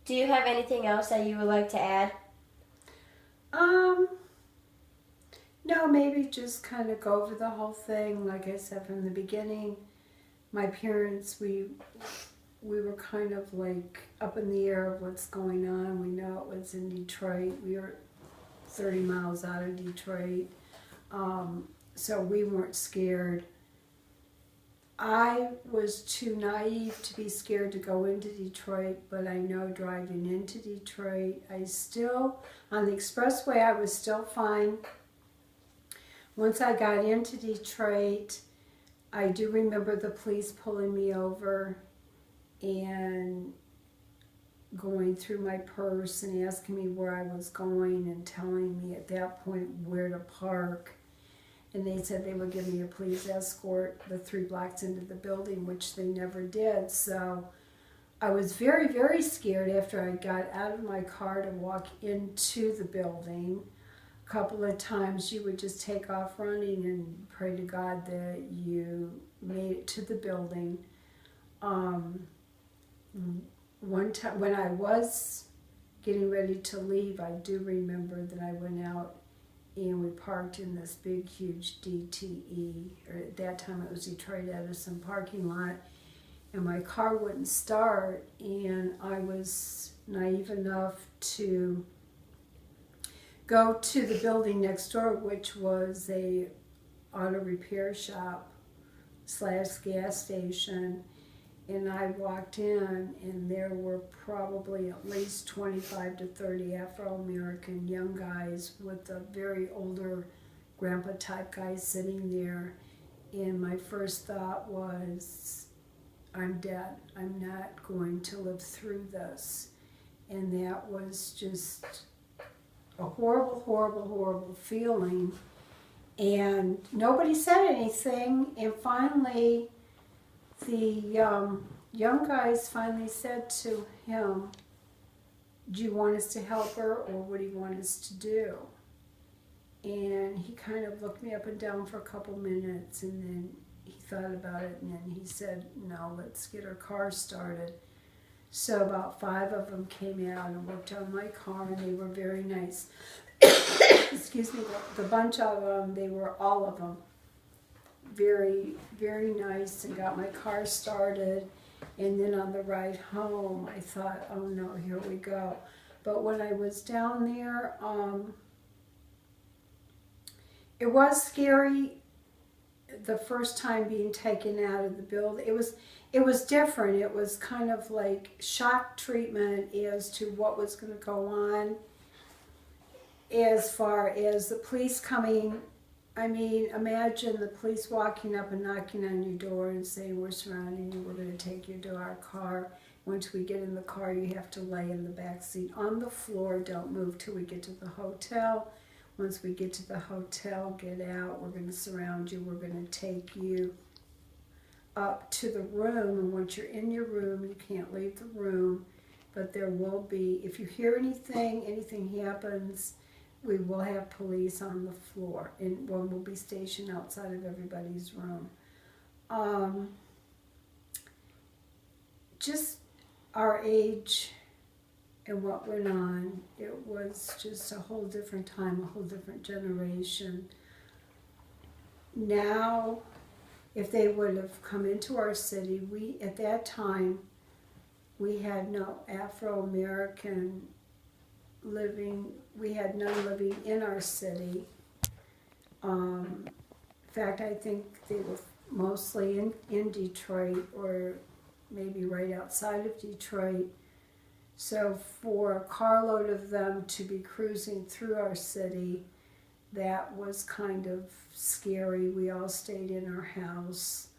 Do you have anything else that you would like to add? Um, no, maybe just kind of go over the whole thing. Like I said from the beginning, my parents, we were kind of like up in the air of what's going on. We know it was in Detroit. We were 30 miles out of Detroit. So we weren't scared. I was too naive to be scared to go into Detroit, but I know driving into Detroit, on the expressway, I was still fine. Once I got into Detroit, I do remember the police pulling me over and going through my purse and asking me where I was going and telling me at that point where to park. And they said they would give me a police escort the 3 blocks into the building, which they never did. So I was very, very scared after I got out of my car to walk into the building. A couple of times you would just take off running and pray to God that you made it to the building. One time when I was getting ready to leave, I do remember that I went out and we parked in this big, huge DTE, or at that time it was Detroit Edison parking lot, and my car wouldn't start, and I was naive enough to go to the building next door, which was a auto repair shop / gas station, and I walked in, and there were probably at least 25 to 30 Afro-American young guys with a very older grandpa-type guy sitting there. And my first thought was, I'm dead. I'm not going to live through this. And that was just a horrible, horrible, horrible feeling. And nobody said anything, and finally, the young guys finally said to him, do you want us to help her, or what do you want us to do? And he kind of looked me up and down for a couple minutes, and then he thought about it, and then he said, no, let's get her car started. So about 5 of them came out and worked on my car, and they were very nice. Excuse me, the bunch of them, they were all of them very, very nice, and got my car started. And then on the ride home, I thought, oh no, here we go. But when I was down there, it was scary the first time being taken out of the building. It was different. It was kind of like shock treatment as to what was going to go on, as far as the police coming. I mean, imagine the police walking up and knocking on your door and saying, we're surrounding you, we're going to take you to our car. Once we get in the car, you have to lay in the back seat on the floor. Don't move till we get to the hotel. Once we get to the hotel, get out. We're going to surround you. We're going to take you up to the room. And once you're in your room, you can't leave the room. But there will be, if you hear anything happens, we will have police on the floor, and one will be stationed outside of everybody's room. Just our age and what went on, it was just a whole different time, a whole different generation. Now, if they would have come into our city, at that time, we had no Afro-American living, we had none living in our city. In fact, I think they were mostly in Detroit, or maybe right outside of Detroit. So for a carload of them to be cruising through our city, that was kind of scary. We all stayed in our house,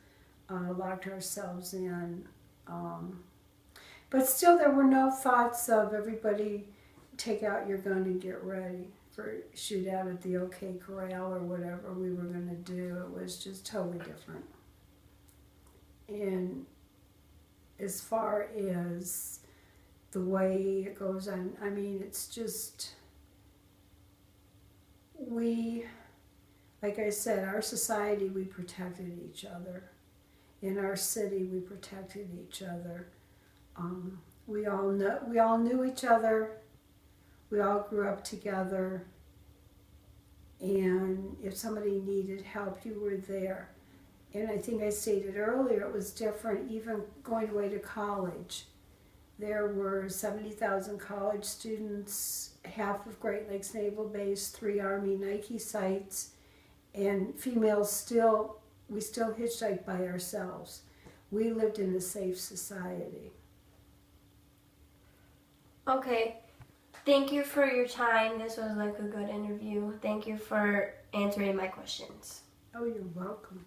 locked ourselves in. But still, there were no thoughts of everybody take out your gun and get ready for shootout at the OK Corral or whatever we were going to do. It was just totally different. And as far as the way it goes on, I mean, it's just, like I said, our society, we protected each other. In our city, we protected each other. We all knew each other. We all grew up together. And if somebody needed help, you were there. And I think I stated earlier, it was different even going away to college. There were 70,000 college students, half of Great Lakes Naval Base, 3 Army Nike sites, and females we still hitchhiked by ourselves. We lived in a safe society. Okay. Thank you for your time. This was like a good interview. Thank you for answering my questions. Oh, you're welcome.